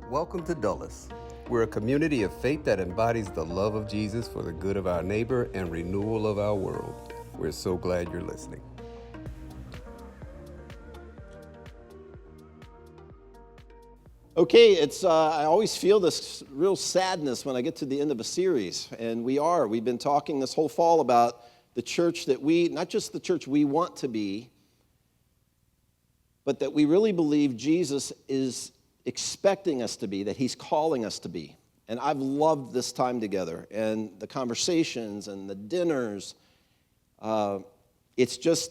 Welcome to Dulles. We're a community of faith that embodies the love of Jesus for the good of our neighbor and renewal of our world. We're so glad you're listening. Okay, I always feel this real sadness when I get to the end of a series, and we've been talking this whole fall about the church that not just the church we want to be, but that we really believe Jesus is expecting us to be, that he's calling us to be. And I've loved this time together, and the conversations and the dinners. It's just,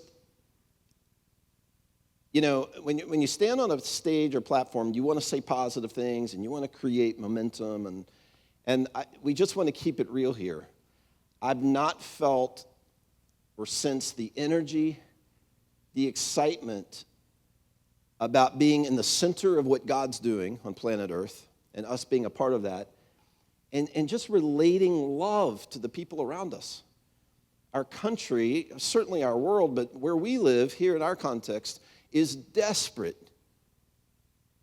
you know, when you stand on a stage or platform, you want to say positive things and you want to create momentum, and we just want to keep it real here. I've not felt or sensed the energy, the excitement about being in the center of what God's doing on planet Earth and us being a part of that, and just relating love to the people around us. Our country, certainly our world, but where we live here in our context, is desperate.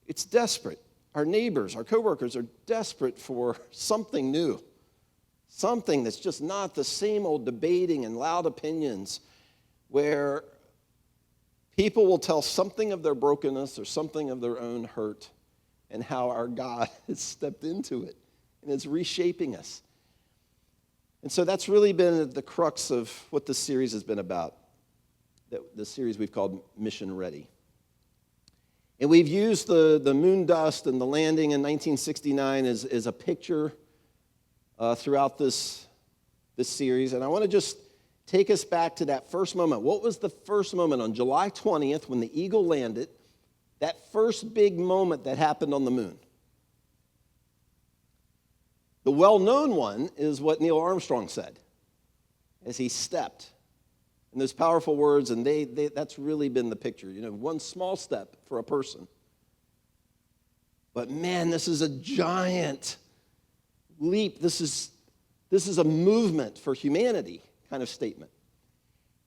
It's desperate. Our neighbors, our coworkers are desperate for something new, something that's just not the same old debating and loud opinions where people will tell something of their brokenness or something of their own hurt and how our God has stepped into it and is reshaping us. And so that's really been the crux of what this series has been about. The series we've called Mission Ready. And we've used the moon dust and the landing in 1969 as a picture throughout this series. And I want to just take us back to that first moment. What was the first moment on July 20th when the Eagle landed? That first big moment that happened on the moon. The well-known one is what Neil Armstrong said as he stepped. And those powerful words, and that's really been the picture. You know, one small step for a person. But man, this is a giant leap. This is a movement for humanity kind of statement.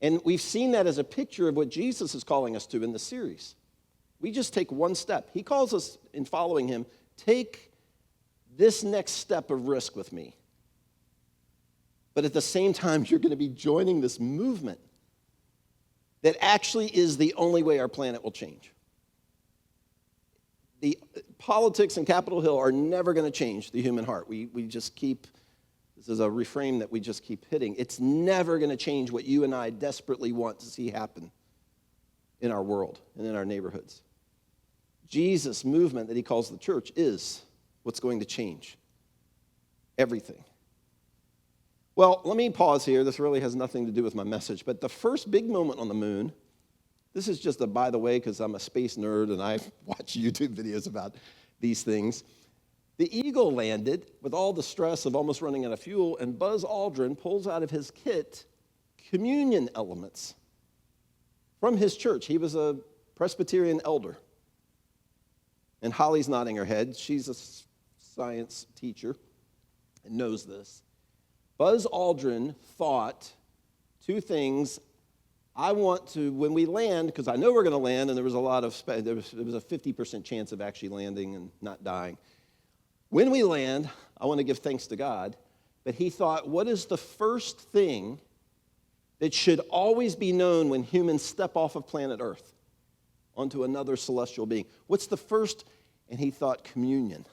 And we've seen that as a picture of what Jesus is calling us to in the series. We just take one step. He calls us, in following him, take this next step of risk with me. But at the same time, you're going to be joining this movement that actually is the only way our planet will change. The politics in Capitol Hill are never going to change the human heart. We just keep, this is a refrain that we just keep hitting. It's never going to change what you and I desperately want to see happen in our world and in our neighborhoods. Jesus' movement that he calls the church is what's going to change everything. Well, let me pause here. This really has nothing to do with my message. But the first big moment on the moon, this is just a by the way because I'm a space nerd and I watch YouTube videos about these things. The Eagle landed with all the stress of almost running out of fuel, and Buzz Aldrin pulls out of his kit communion elements from his church. He was a Presbyterian elder. And Holly's nodding her head. She's a science teacher and knows this. Buzz Aldrin thought two things. I want to, when we land, because I know we're going to land, and there was a 50% chance of actually landing and not dying. When we land, I want to give thanks to God. But he thought, what is the first thing that should always be known when humans step off of planet Earth onto another celestial being? What's the first? And he thought communion.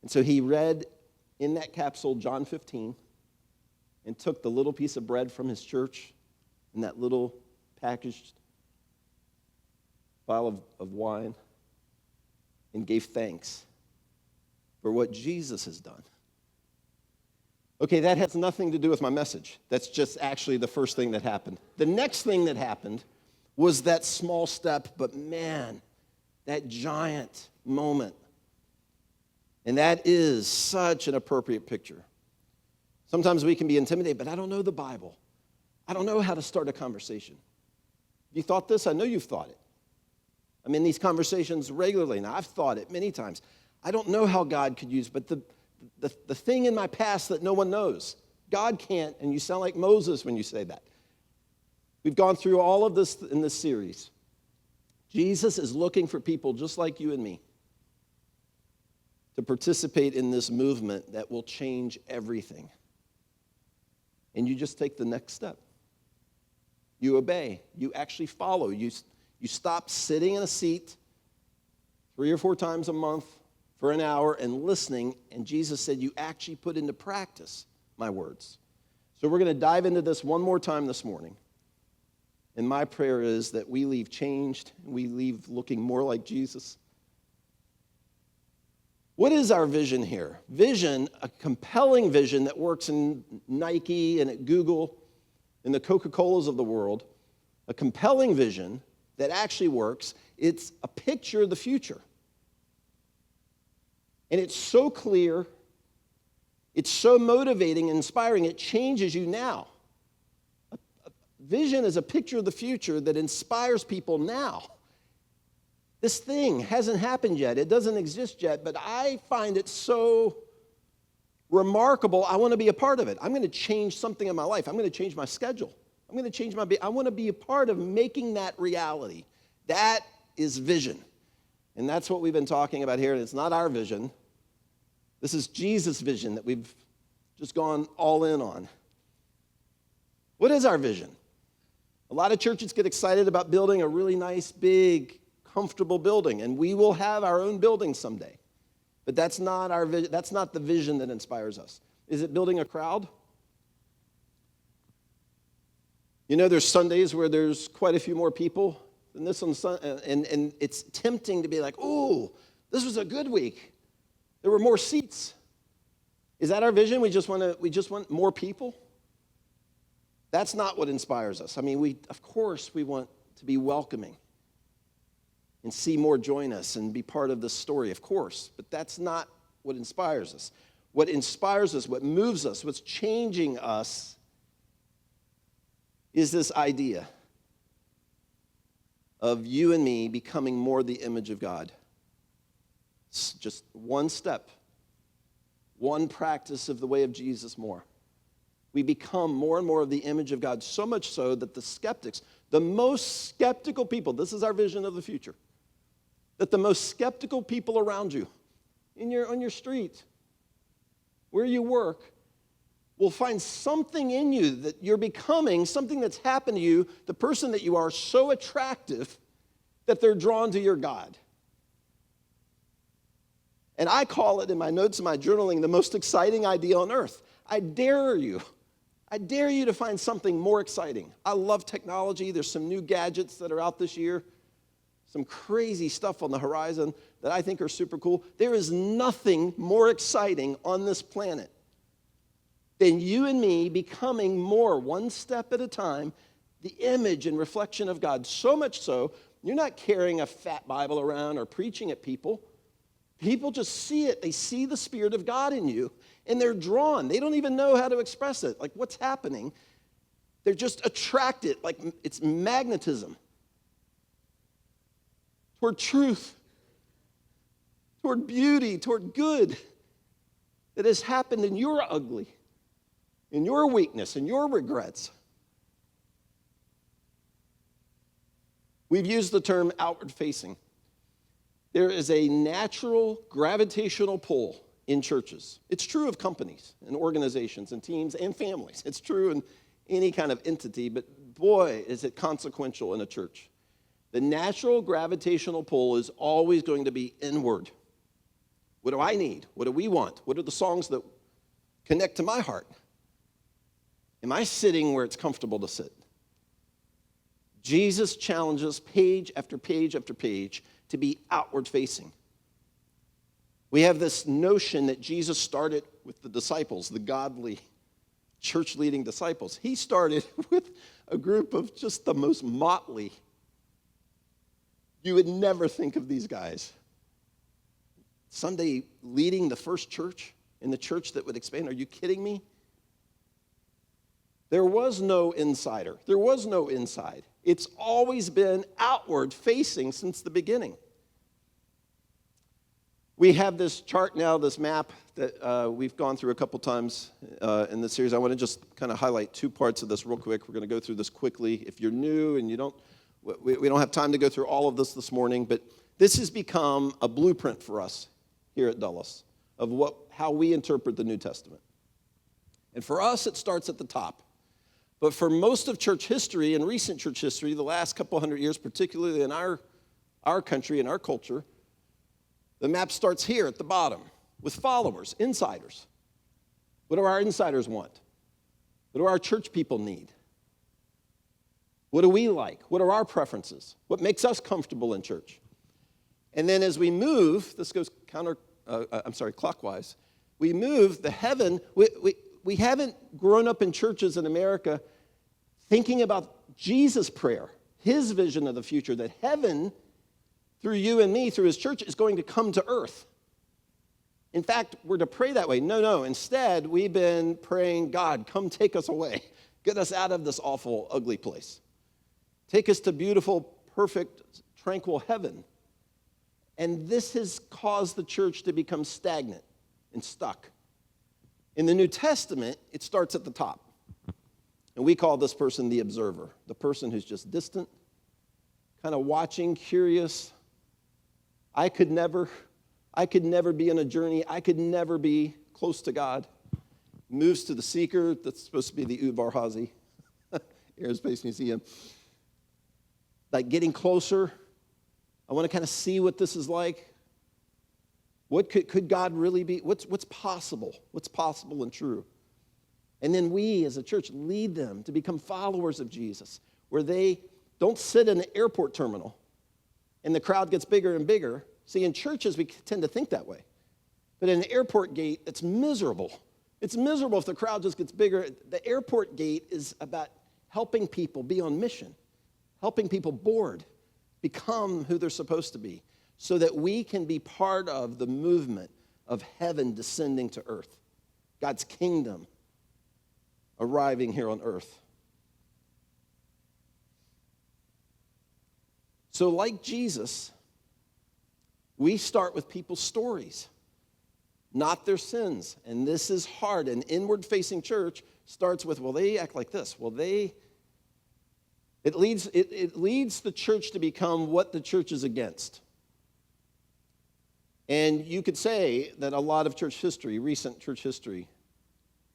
And so he read in that capsule, John 15, and took the little piece of bread from his church and that little packaged vial of wine and gave thanks for what Jesus has done. Okay, that has nothing to do with my message. That's just actually the first thing that happened. The next thing that happened was that small step, but man, that giant moment. And that is such an appropriate picture. Sometimes we can be intimidated, but I don't know the Bible. I don't know how to start a conversation. You thought this? I know you've thought it. I'm in these conversations regularly, and I've thought it many times. I don't know how God could use, but the thing in my past that no one knows, God can't, and you sound like Moses when you say that. We've gone through all of this in this series. Jesus is looking for people just like you and me to participate in this movement that will change everything. And you just take the next step. You obey. You actually follow. You stop sitting in a seat 3 or 4 times a month for an hour and listening, and Jesus said you actually put into practice my words. So we're going to dive into this one more time this morning. And my prayer is that we leave changed, we leave looking more like Jesus. What is our vision here? Vision, a compelling vision that works in Nike and at Google and the Coca-Colas of the world. A compelling vision that actually works. It's a picture of the future. And it's so clear, it's so motivating and inspiring, it changes you now. Vision is a picture of the future that inspires people now. This thing hasn't happened yet. It doesn't exist yet, but I find it so remarkable. I want to be a part of it. I'm going to change something in my life. I'm going to change my schedule. I'm going to change I want to be a part of making that reality. That is vision. And that's what we've been talking about here. And it's not our vision. This is Jesus' vision that we've just gone all in on. What is our vision? A lot of churches get excited about building a really nice, big, comfortable building, and we will have our own building someday. But that's not our vision. That's not the vision that inspires us. Is it building a crowd? You know, there's Sundays where there's quite a few more people than this on Sunday, and it's tempting to be like, "Oh, this was a good week. There were more seats." Is that our vision? We just want more people? That's not what inspires us. I mean, of course we want to be welcoming and see more join us and be part of this story, of course. But that's not what inspires us. What inspires us, what moves us, what's changing us is this idea of you and me becoming more the image of God. It's just one step, one practice of the way of Jesus more. We become more and more of the image of God, so much so that the skeptics, the most skeptical people, this is our vision of the future, that the most skeptical people around you, on your street, where you work, will find something in you that you're becoming, something that's happened to you, the person that you are so attractive that they're drawn to your God. And I call it in my notes and my journaling the most exciting idea on earth. I dare you to find something more exciting. I love technology. There's some new gadgets that are out this year, some crazy stuff on the horizon that I think are super cool. There is nothing more exciting on this planet than you and me becoming more, one step at a time, the image and reflection of God. So much so, you're not carrying a fat Bible around or preaching at people. People just see it. They see the Spirit of God in you, and they're drawn. They don't even know how to express it. Like, what's happening? They're just attracted, like it's magnetism toward truth, toward beauty, toward good that has happened in your ugly, in your weakness, in your regrets. We've used the term outward facing. There is a natural gravitational pull in churches. It's true of companies and organizations and teams and families. It's true in any kind of entity, but boy, is it consequential in a church. The natural gravitational pull is always going to be inward. What do I need? What do we want? What are the songs that connect to my heart? Am I sitting where it's comfortable to sit? Jesus challenges page after page after page to be outward facing. We have this notion that Jesus started with the disciples, the godly church leading disciples. He started with a group of just the most motley. You would never think of these guys. Sunday leading the first church in the church that would expand. Are you kidding me? There was no insider. There was no inside. It's always been outward facing since the beginning. We have this chart now, this map that we've gone through a couple times in this series. I want to just kind of highlight 2 parts of this real quick. We're going to go through this quickly. If you're new and we don't have time to go through all of this morning, but this has become a blueprint for us here at Dulles. of how we interpret the New Testament. And for us, it starts at the top. But for most of church history and recent church history, the last couple hundred years, particularly in our country and our culture, the map starts here at the bottom with followers, insiders. What do our insiders want? What do our church people need? What do we like? What are our preferences? What makes us comfortable in church? And then as we move, this goes clockwise. We move the heaven. We haven't grown up in churches in America thinking about Jesus' prayer, his vision of the future, that heaven, through you and me, through his church, is going to come to earth. In fact, we're to pray that way. No. Instead, we've been praying, God, come take us away. Get us out of this awful, ugly place. Take us to beautiful, perfect, tranquil heaven. And this has caused the church to become stagnant and stuck. In the New Testament, it starts at the top. And we call this person the observer, the person who's just distant, kind of watching, curious. I could never be on a journey. I could never be close to God. Moves to the seeker. That's supposed to be the Uvar Hazy, Aerospace Museum. Like getting closer. I want to kind of see what this is like. What could God really be? What's possible? What's possible and true? And then we as a church lead them to become followers of Jesus, where they don't sit in an airport terminal and the crowd gets bigger and bigger. See, in churches, we tend to think that way. But in an airport gate, it's miserable. It's miserable if the crowd just gets bigger. The airport gate is about helping people be on mission, helping people board, become who they're supposed to be, so that we can be part of the movement of heaven descending to earth, God's kingdom arriving here on earth. So like Jesus, we start with people's stories, not their sins. And this is hard. An inward-facing church starts with, well, they act like this. Well, it leads the church to become what the church is against. And you could say that a lot of church history, recent church history,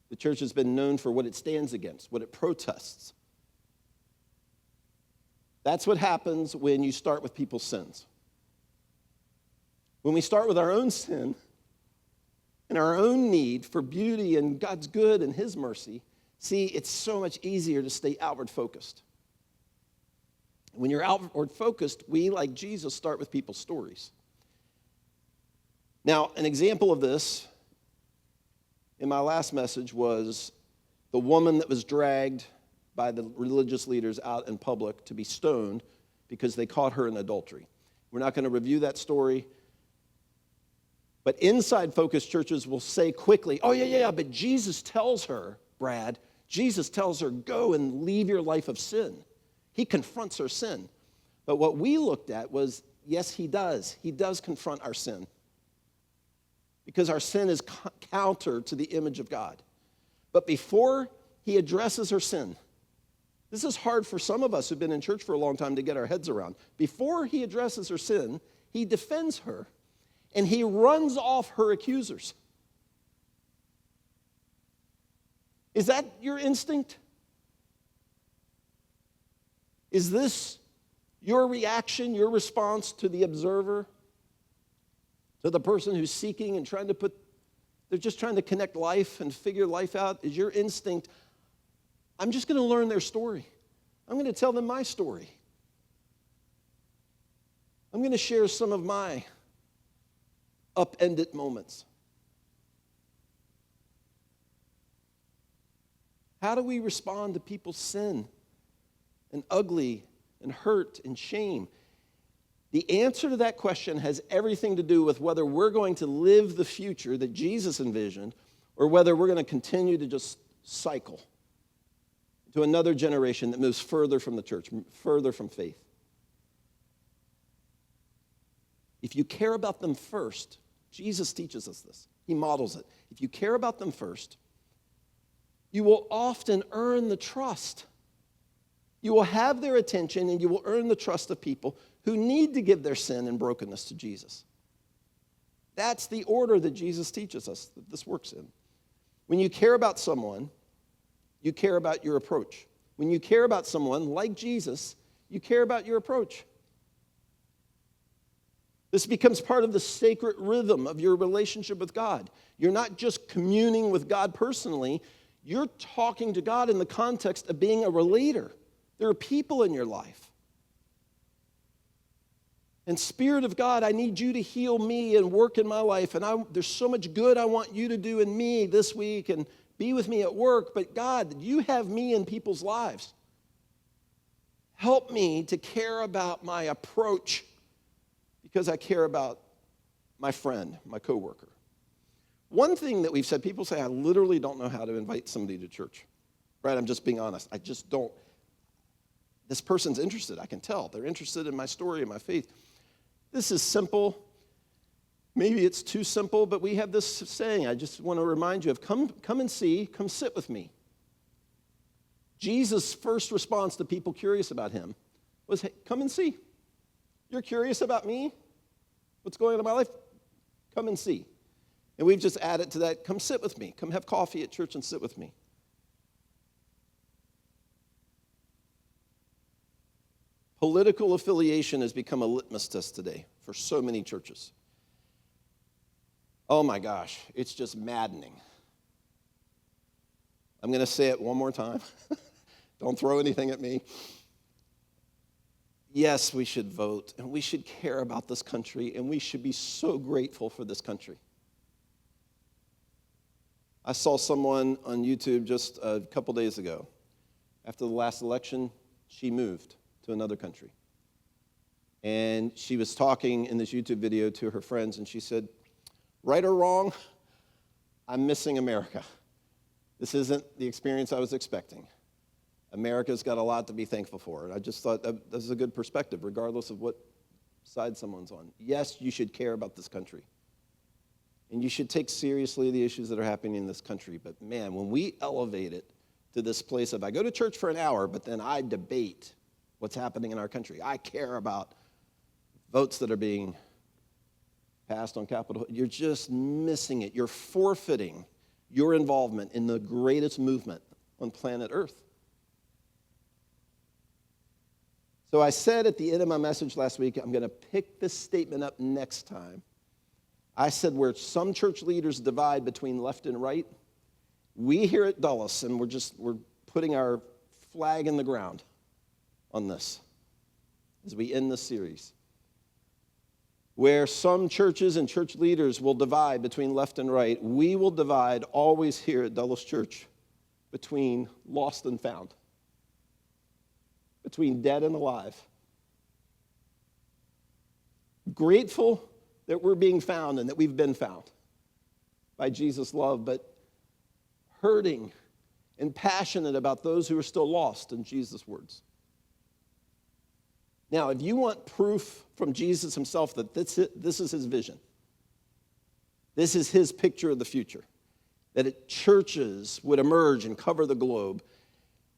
the church has been known for what it stands against, what it protests. That's what happens when you start with people's sins. When we start with our own sin and our own need for beauty and God's good and his mercy, see, it's so much easier to stay outward focused. When you're outward focused, we, like Jesus, start with people's stories. Now, an example of this in my last message was the woman that was dragged by the religious leaders out in public to be stoned because they caught her in adultery. We're not going to review that story. But inside-focused churches will say quickly, oh, yeah, but Jesus tells her, Brad, Jesus tells her, go and leave your life of sin. He confronts her sin. But what we looked at was, yes, he does. He does confront our sin. Because our sin is counter to the image of God. But before he addresses her sin, this is hard for some of us who've been in church for a long time to get our heads around. Before he addresses her sin, he defends her, and he runs off her accusers. Is that your instinct? Is this your reaction, your response to the observer? To the person who's seeking and they're just trying to connect life and figure life out? Is your instinct, I'm just going to learn their story. I'm going to tell them my story. I'm going to share some of my upended moments. How do we respond to people's sin and ugly and hurt and shame? The answer to that question has everything to do with whether we're going to live the future that Jesus envisioned or whether we're going to continue to just cycle to another generation that moves further from the church, further from faith. If you care about them first, Jesus teaches us this. He models it. If you care about them first, you will often earn the trust. You will have their attention and you will earn the trust of people who need to give their sin and brokenness to Jesus. That's the order that Jesus teaches us that this works in. When you care about someone, you care about your approach. When you care about someone like Jesus, you care about your approach. This becomes part of the sacred rhythm of your relationship with God. You're not just communing with God personally, you're talking to God in the context of being a relator. There are people in your life. And Spirit of God, I need you to heal me and work in my life. And there's so much good I want you to do in me this week and be with me at work. But God, you have me in people's lives. Help me to care about my approach because I care about my friend, my coworker. One thing that we've said, people say, I literally don't know how to invite somebody to church. Right? I'm just being honest. I just don't. This person's interested. I can tell. They're interested in my story and my faith. This is simple. Maybe it's too simple, but we have this saying I just want to remind you of, come and see, come sit with me. Jesus' first response to people curious about him was, hey, come and see. You're curious about me? What's going on in my life? Come and see. And we've just added to that, come sit with me. Come have coffee at church and sit with me. Political affiliation has become a litmus test today for so many churches. Oh my gosh, it's just maddening. I'm going to say it one more time. Don't throw anything at me. Yes, we should vote, and we should care about this country, and we should be so grateful for this country. I saw someone on YouTube just a couple days ago. After the last election, she moved to another country. And she was talking in this YouTube video to her friends, and she said, right or wrong, I'm missing America. This isn't the experience I was expecting. America's got a lot to be thankful for. And I just thought that is a good perspective, regardless of what side someone's on. Yes, you should care about this country. And you should take seriously the issues that are happening in this country. But man, when we elevate it to this place of I go to church for an hour, but then I debate what's happening in our country. I care about votes that are being passed on Capitol Hill. You're just missing it. You're forfeiting your involvement in the greatest movement on planet Earth. So I said at the end of my message last week, I'm going to pick this statement up next time. I said where some church leaders divide between left and right, we here at Dulles, and we're putting our flag in the ground on this as we end this series. Where some churches and church leaders will divide between left and right, we will divide always here at Dulles Church between lost and found, between dead and alive. Grateful that we're being found and that we've been found by Jesus' love, but hurting and passionate about those who are still lost, in Jesus' words. Now, if you want proof from Jesus himself that this is his vision, this is his picture of the future, that churches would emerge and cover the globe,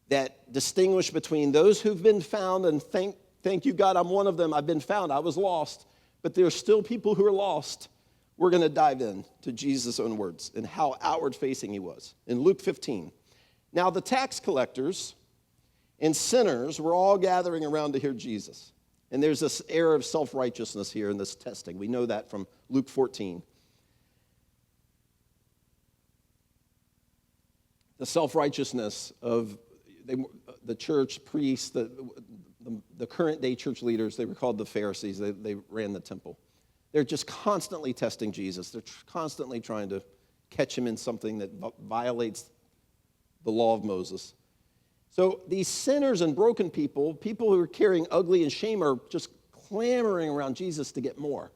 that distinguish between those who've been found, and thank you, God, I'm one of them. I've been found. I was lost. But there are still people who are lost. We're going to dive in to Jesus' own words and how outward-facing he was. In Luke 15, now the tax collectors and sinners were all gathering around to hear Jesus. And there's this air of self-righteousness here in this testing. We know that from Luke 14. The self-righteousness of the church priests, the current day church leaders, they were called the Pharisees. They ran the temple. They're just constantly testing Jesus. They're constantly trying to catch him in something that violates the law of Moses. So these sinners and broken people who are carrying ugly and shame, are just clamoring around Jesus to get more.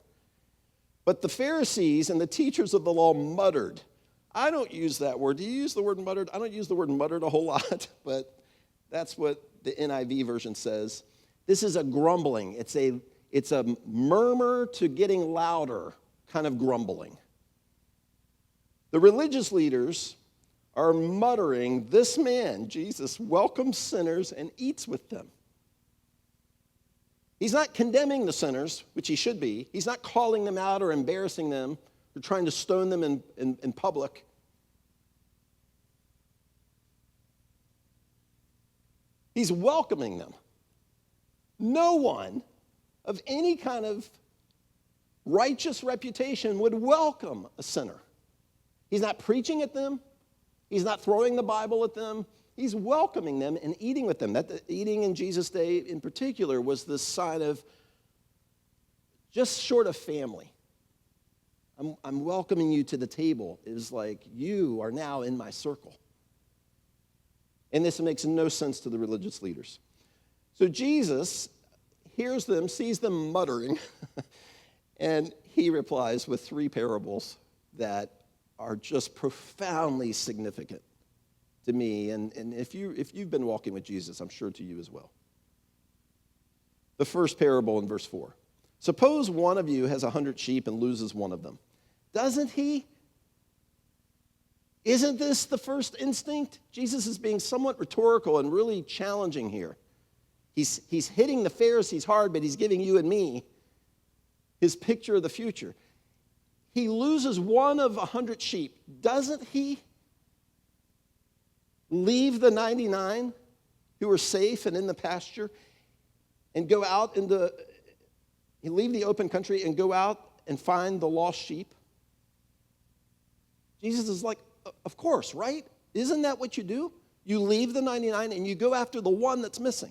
But the Pharisees and the teachers of the law muttered. I don't use that word. Do you use the word muttered? I don't use the word muttered a whole lot, but that's what the NIV version says. This is a grumbling. It's a murmur to getting louder kind of grumbling. The religious leaders are muttering, this man, Jesus, welcomes sinners and eats with them. He's not condemning the sinners, which he should be. He's not calling them out or embarrassing them They're trying to stone them in public. He's welcoming them. No one of any kind of righteous reputation would welcome a sinner. He's not preaching at them. He's not throwing the Bible at them. He's welcoming them and eating with them. That eating in Jesus' day in particular was this sign of just short of family. I'm welcoming you to the table. It is like you are now in my circle. And this makes no sense to the religious leaders. So Jesus hears them, sees them muttering, and he replies with 3 parables that are just profoundly significant to me. And if you've been walking with Jesus, I'm sure to you as well. The first parable in verse 4. Suppose one of you has 100 sheep and loses one of them. Doesn't he? Isn't this the first instinct? Jesus is being somewhat rhetorical and really challenging here. He's hitting the Pharisees hard, but he's giving you and me his picture of the future. He loses one of 100 sheep. Doesn't he leave the 99 who are safe and in the pasture and go out leave the open country and go out and find the lost sheep? Jesus is like, of course, right? Isn't that what you do? You leave the 99 and you go after the one that's missing.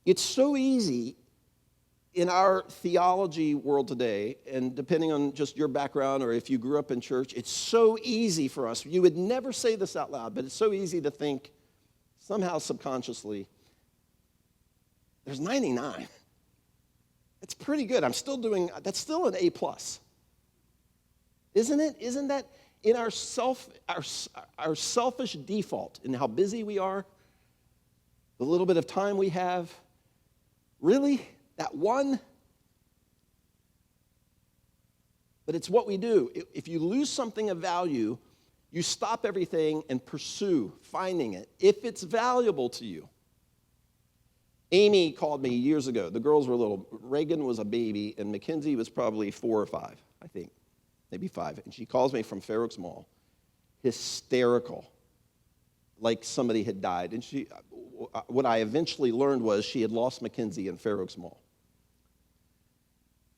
It's so easy in our theology world today, and depending on just your background or if you grew up in church, it's so easy for us. You would never say this out loud, but it's so easy to think somehow subconsciously, there's 99. It's pretty good. That's still an A+. Isn't it? Isn't that in our selfish default in how busy we are, the little bit of time we have? Really? That one? But it's what we do. If you lose something of value, you stop everything and pursue finding it if it's valuable to you. Amy called me years ago. The girls were little. Reagan was a baby, and Mackenzie was probably 4 or 5, I think, maybe 5. And she calls me from Fair Oaks Mall, hysterical, like somebody had died. And what I eventually learned was she had lost Mackenzie in Fair Oaks Mall.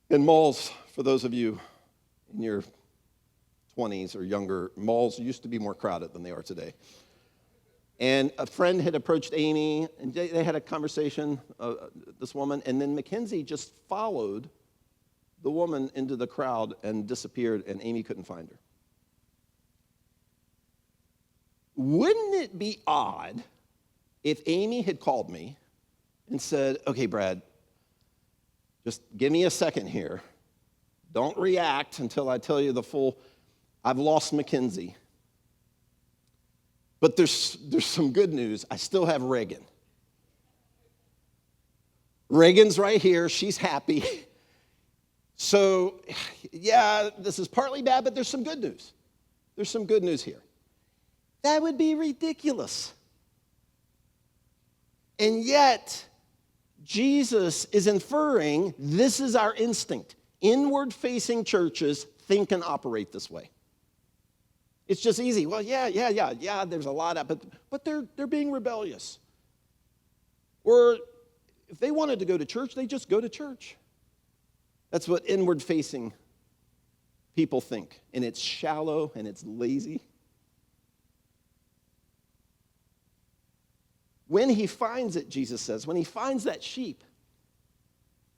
In malls, for those of you in your 20s or younger, malls used to be more crowded than they are today. And a friend had approached Amy, and they had a conversation, this woman, and then Mackenzie just followed the woman into the crowd and disappeared, and Amy couldn't find her. Wouldn't it be odd if Amy had called me and said, okay, Brad, just give me a second here. Don't react until I tell you the full, I've lost Mackenzie. But there's some good news. I still have Reagan. Reagan's right here. She's happy. So, yeah, this is partly bad, but there's some good news. There's some good news here. That would be ridiculous. And yet, Jesus is inferring this is our instinct. Inward-facing churches think and operate this way. It's just easy. Well, yeah, there's a lot of, but they're being rebellious. Or if they wanted to go to church, they just go to church. That's what inward-facing people think. And it's shallow and it's lazy. When he finds it, Jesus says, when he finds that sheep,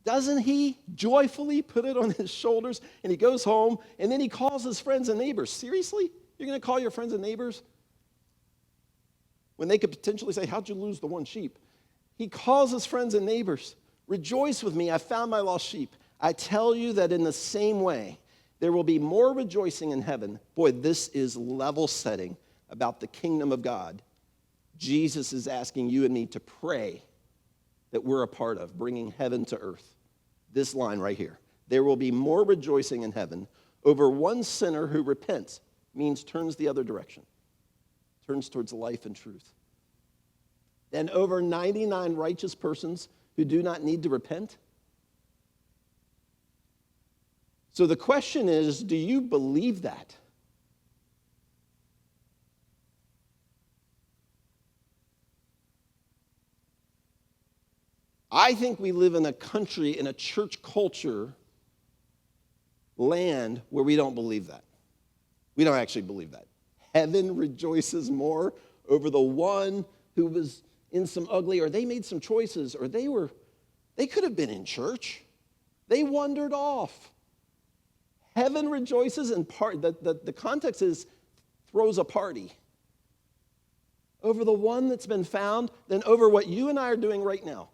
doesn't he joyfully put it on his shoulders and he goes home and then he calls his friends and neighbors? Seriously? You're going to call your friends and neighbors when they could potentially say, how'd you lose the one sheep? He calls his friends and neighbors. Rejoice with me, I found my lost sheep. I tell you that in the same way, there will be more rejoicing in heaven. Boy, this is level setting about the kingdom of God. Jesus is asking you and me to pray that we're a part of, bringing heaven to earth. This line right here. There will be more rejoicing in heaven over one sinner who repents, means turns the other direction, turns towards life and truth, than over 99 righteous persons who do not need to repent. So the question is, do you believe that? I think we live in a country, in a church culture, land where we don't believe that. We don't actually believe that. Heaven rejoices more over the one who was in some ugly, or they made some choices, or they could have been in church. They wandered off. Heaven rejoices, and the context is throws a party over the one that's been found than over what you and I are doing right now.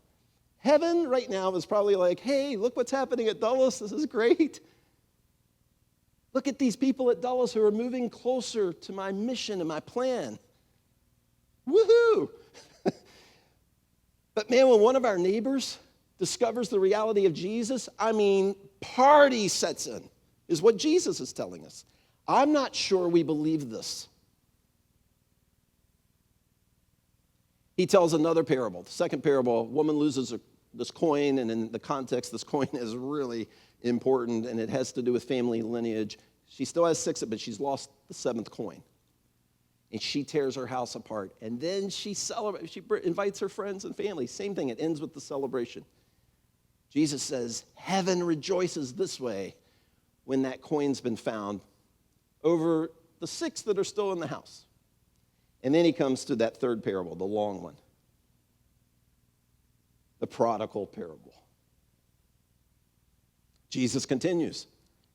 Heaven right now is probably like, hey, look what's happening at Dulles. This is great. Look at these people at Dulles who are moving closer to my mission and my plan. Woohoo! But man, when one of our neighbors discovers the reality of Jesus, party sets in, is what Jesus is telling us. I'm not sure we believe this. He tells another parable. The second parable, a woman loses this coin, and in the context, this coin is really important, and it has to do with family lineage. She still has 6, but she's lost the 7th coin. And she tears her house apart. And then she celebrates. She invites her friends and family. Same thing. It ends with the celebration. Jesus says, heaven rejoices this way when that coin's been found over the 6 that are still in the house. And then he comes to that third parable, the long one, the prodigal parable. Jesus continues.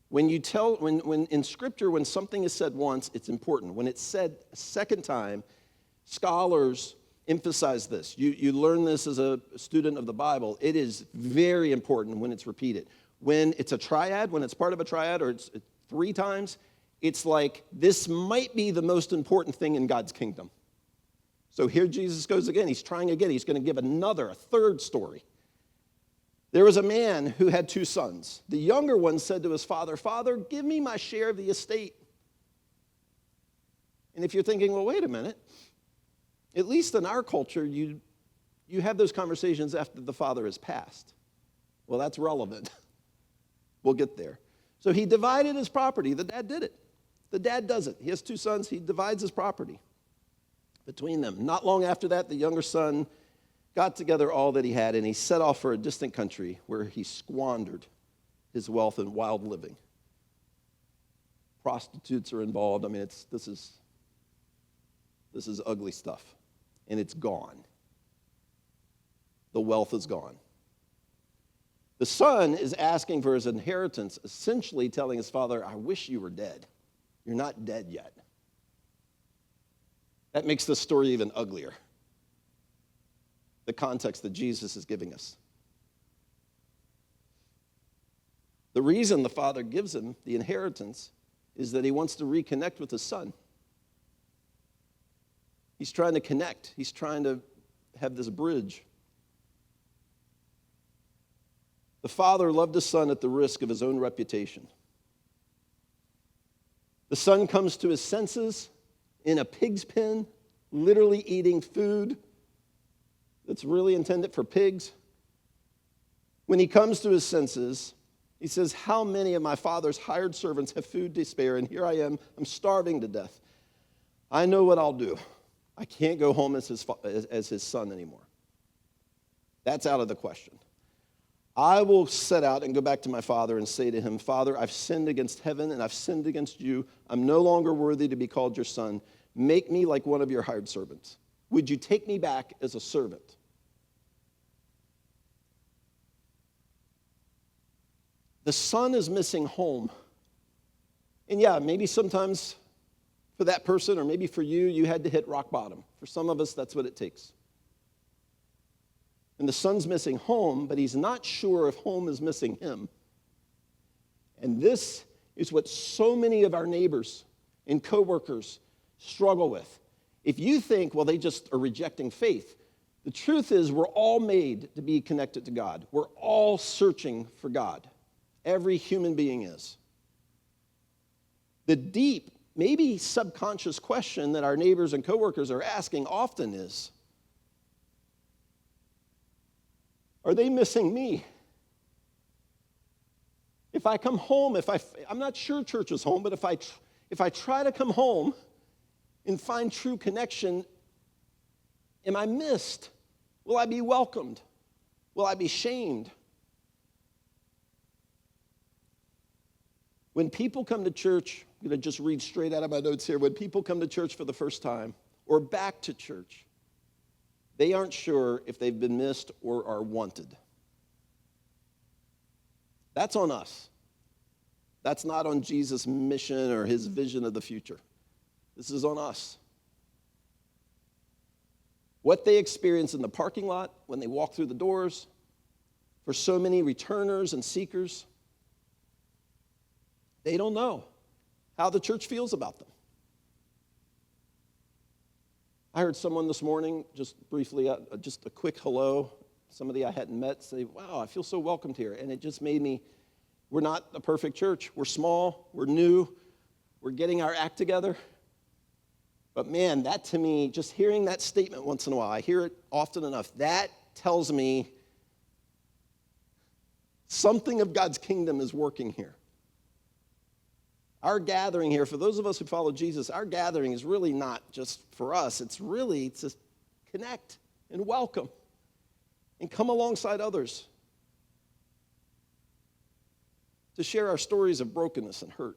When in Scripture, when something is said once, it's important. When it's said a second time, scholars emphasize this. You learn this as a student of the Bible. It is very important when it's repeated. When it's a triad, when it's part of a triad, or it's 3 times, it's like this might be the most important thing in God's kingdom. So here Jesus goes again. He's trying again. He's going to give a third story. There was a man who had 2 sons. The younger one said to his father, "Father, give me my share of the estate." And if you're thinking, well, wait a minute, at least in our culture, you have those conversations after the father has passed. Well, that's relevant. We'll get there. So he divided his property. The dad did it. The dad does it. He has 2 sons. He divides his property between them. Not long after that, the younger son got together all that he had, and he set off for a distant country where he squandered his wealth in wild living. Prostitutes are involved. This is ugly stuff, and it's gone. The wealth is gone. The son is asking for his inheritance, essentially telling his father, "I wish you were dead. You're not dead yet." That makes the story even uglier. The context that Jesus is giving us. The reason the father gives him the inheritance is that he wants to reconnect with his son. He's trying to connect. He's trying to have this bridge. The father loved his son at the risk of his own reputation. The son comes to his senses in a pig's pen, literally eating food that's really intended for pigs. When he comes to his senses, he says, "How many of my father's hired servants have food to spare, and here I am, I'm starving to death. I know what I'll do. I can't go home as his son anymore. That's out of the question. I will set out and go back to my father and say to him, 'Father, I've sinned against heaven and I've sinned against you. I'm no longer worthy to be called your son. Make me like one of your hired servants. Would you take me back as a servant?'" The son is missing home. And yeah, maybe sometimes for that person, or maybe for you, you had to hit rock bottom. For some of us, that's what it takes. And the son's missing home, but he's not sure if home is missing him. And this is what so many of our neighbors and coworkers struggle with. If you think, well, they just are rejecting faith, the truth is we're all made to be connected to God. We're all searching for God. Every human being is. The deep, maybe subconscious question that our neighbors and coworkers are asking often is, are they missing me? If I come home, I'm not sure church is home, but if I try to come home and find true connection, am I missed? Will I be welcomed? Will I be shamed? When people come to church, I'm going to just read straight out of my notes here. When people come to church for the first time or back to church, they aren't sure if they've been missed or are wanted. That's on us. That's not on Jesus' mission or his vision of the future. This is on us. What they experience in the parking lot when they walk through the doors, for so many returners and seekers, they don't know how the church feels about them. I heard someone this morning, just briefly, just a quick hello, somebody I hadn't met, say, wow, I feel so welcomed here. And it just made me, we're not a perfect church. We're small, we're new, we're getting our act together. But man, that to me, just hearing that statement once in a while, I hear it often enough, that tells me something of God's kingdom is working here. Our gathering here, for those of us who follow Jesus, our gathering is really not just for us. It's really to connect and welcome and come alongside others, to share our stories of brokenness and hurt.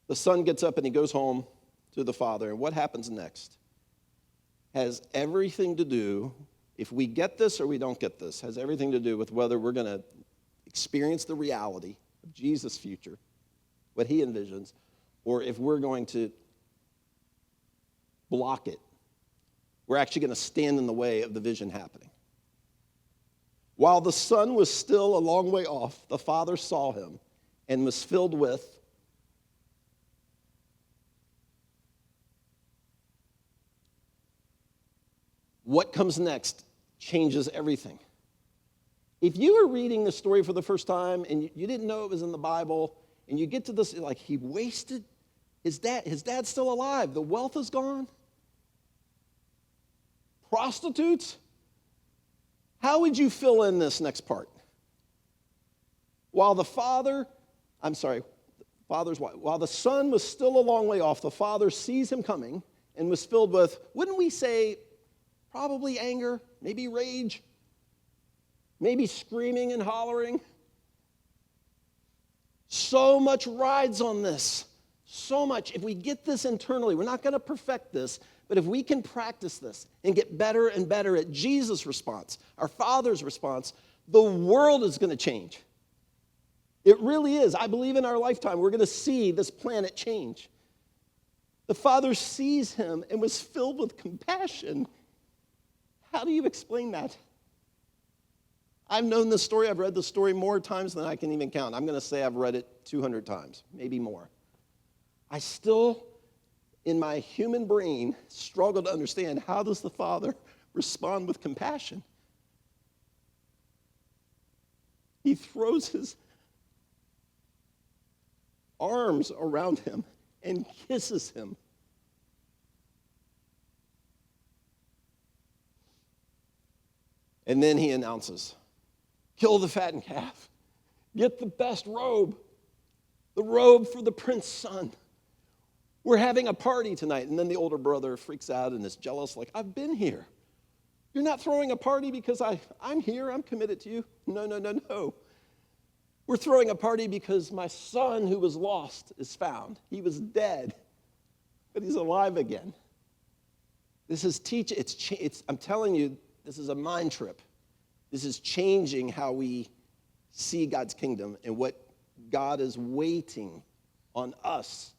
The son gets up and he goes home to the father. And what happens next has everything to do, if we get this or we don't get this, has everything to do with whether we're going to experience the reality of Jesus' future, what he envisions, or if we're going to block it. We're actually going to stand in the way of the vision happening. While the son was still a long way off, the father saw him and was filled with what comes next changes everything. If you were reading the story for the first time and you didn't know it was in the Bible, and you get to this, like, he wasted his dad's still alive, the wealth is gone, prostitutes, how would you fill in this next part? While the son was still a long way off, the father sees him coming and was filled with, wouldn't we say, probably anger, maybe rage, maybe screaming and hollering. So much rides on this. So much. If we get this internally, we're not going to perfect this, but if we can practice this and get better and better at Jesus' response, our Father's response, the world is going to change. It really is. I believe in our lifetime, we're going to see this planet change. The Father sees him and was filled with compassion. How do you explain that? I've known this story. I've read the story more times than I can even count. I'm going to say I've read it 200 times, maybe more. I still, in my human brain, struggle to understand, how does the Father respond with compassion? He throws his arms around him and kisses him. And then he announces, kill the fattened calf. Get the best robe, the robe for the prince's son. We're having a party tonight. And then the older brother freaks out and is jealous, like, I've been here. You're not throwing a party because I'm here, I'm committed to you. No. We're throwing a party because my son who was lost is found. He was dead, but he's alive again. This is I'm telling you, this is a mind trip. This is changing how we see God's kingdom and what God is waiting on us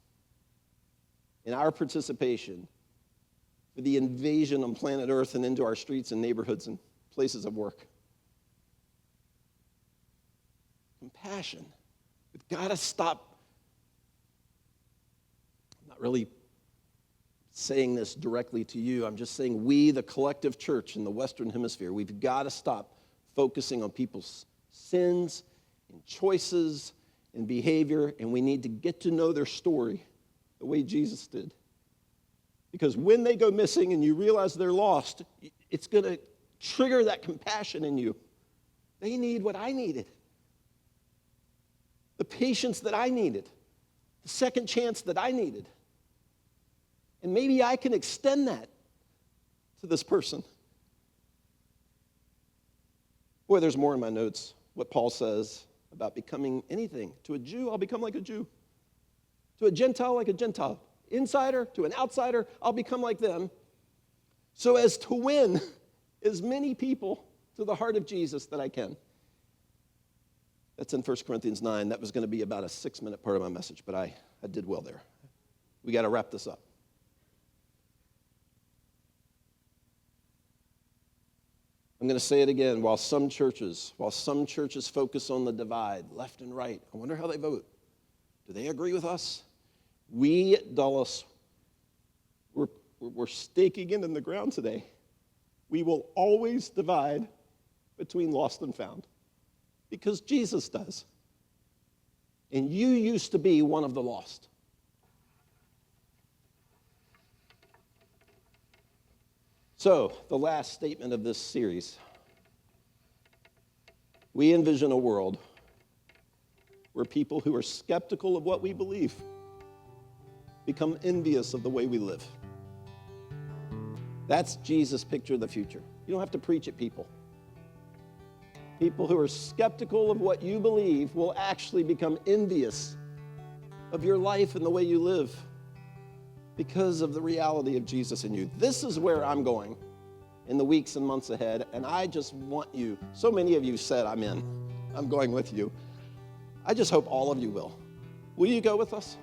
in our participation for the invasion on planet Earth and into our streets and neighborhoods and places of work. Compassion. We've got to stop. I'm not really saying this directly to you. I'm just saying we, the collective church in the Western Hemisphere, we've got to stop focusing on people's sins and choices and behavior, and we need to get to know their story the way Jesus did. Because when they go missing and you realize they're lost, it's going to trigger that compassion in you. They need what I needed. The patience that I needed. The second chance that I needed. And maybe I can extend that to this person. Boy, there's more in my notes. What Paul says about becoming anything. To a Jew, I'll become like a Jew. To a Gentile, like a Gentile. Insider to an outsider, I'll become like them, so as to win as many people to the heart of Jesus that I can. That's in 1 Corinthians 9. That was going to be about a 6-minute part of my message, but I did well there. We got to wrap this up. I'm going to say it again. While some churches focus on the divide, left and right, I wonder how they vote. Do they agree with us? We at Dulles, we're staking it in the ground today. We will always divide between lost and found because Jesus does. And you used to be one of the lost. So, the last statement of this series. We envision a world where people who are skeptical of what we believe become envious of the way we live. That's Jesus' picture of the future. You don't have to preach at people. People who are skeptical of what you believe will actually become envious of your life and the way you live because of the reality of Jesus in you. This is where I'm going in the weeks and months ahead, and I just want you, so many of you said, I'm in. I'm going with you. I just hope all of you will. Will you go with us?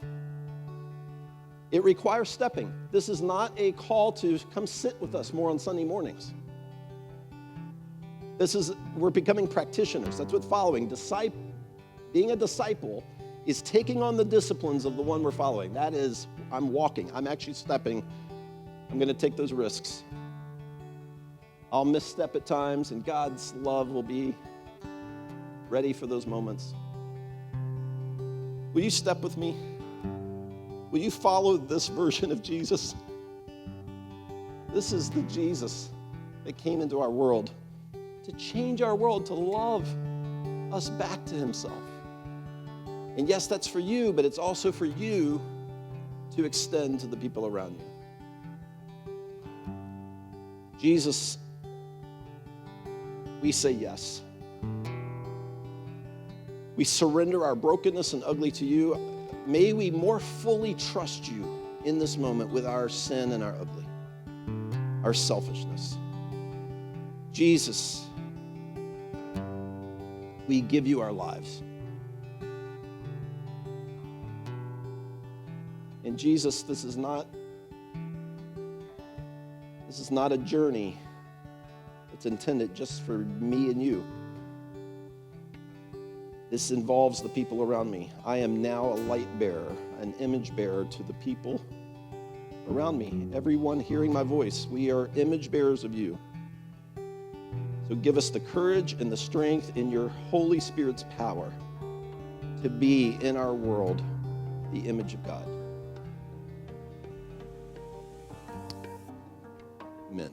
It requires stepping. This is not a call to come sit with us more on Sunday mornings. We're becoming practitioners. That's what following. Being a disciple is taking on the disciplines of the one we're following. That is, I'm walking. I'm actually stepping. I'm going to take those risks. I'll misstep at times, and God's love will be ready for those moments. Will you step with me? Will you follow this version of Jesus? This is the Jesus that came into our world to change our world, to love us back to himself. And yes, that's for you, but it's also for you to extend to the people around you. Jesus, we say yes. We surrender our brokenness and ugly to you. May we more fully trust you in this moment with our sin and our ugly, our selfishness. Jesus, we give you our lives. And Jesus, this is not a journey that's intended just for me and you. This involves the people around me. I am now a light bearer, an image bearer to the people around me. Everyone hearing my voice, we are image bearers of you. So give us the courage and the strength in your Holy Spirit's power to be in our world the image of God. Amen.